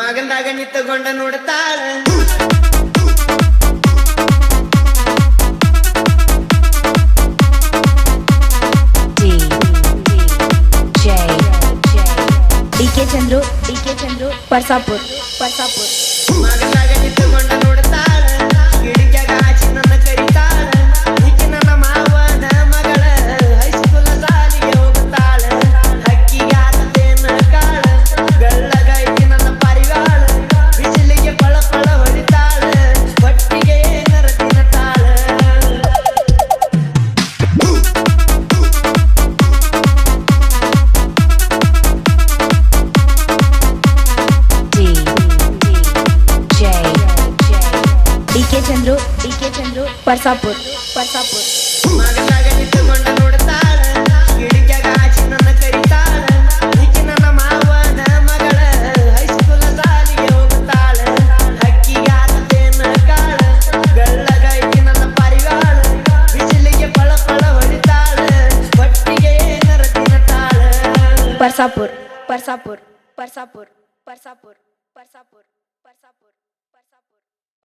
ಮಗಂದಾಗ ನಿಂತುಕೊಂಡ ನೋಡ್ತಾಳ DK Chandru ಪರ್ಸಾಪುರ್ ಮಗಂದಾಗ ನಿಂತುಕೊಂಡ ನೋಡ್ತಾಳ ಗಿಡಿಕ್ಯಾಗ ಹಾಚಿ ನನ್ನ ಕರಿತಾಳ ಈಕಿ ನನ್ನ ಮಾವನ ಮಗಳ ಹೈಸ್ಕೂಲ್ ಸಾಲಿಗೆ ಹೋಗುತ್ತಾಳ ಹಕ್ಕಿಗಾತೇನ ಕಾಳ ಬೆಳ್ಳಗೈತಿ ನನ್ನ ಪರಿವಾಳ ಬಿಸಿಲಿಗೆ ಪಳ ಪಳ ಹೊಡಿತಾಳ ಹೊಟ್ಟಿಗೆ ಏನರ ತಿನ್ನತಾಳ ಡಿಕೆ ಚಂದ್ರು ಪರ್ಸಾಪುರ್ ಮಗನಾಗ ನಿಂತುಕೊಂಡ ನೋಡ್ತಾಳ ಗಿಡಿಕ್ಯಾಗ ಹಾಚಿ ನನ್ನ ಕರಿತಾಳ ಈಕಿ ನನ್ನ ಮಾವನ ಮಗಳ ಹೈಸ್ಕೂಲ್ ಸಾಲಿಗೆ ಹೋಗುತ್ತಾಳ ಹಕ್ಕಿಗಾತೇನ ಕಾಳ ಬೆಳ್ಳಗೈತಿ ನನ್ನ ಪರಿವಾಳ ಬಿಸಿಲಿಗೆ ಪಳ ಪಳ ಹೊಡಿತಾಳ ಹೊಟ್ಟಿಗೆ ಏನರ ತಿನ್ನತಾಳ ಪರ್ಸಾಪುರ್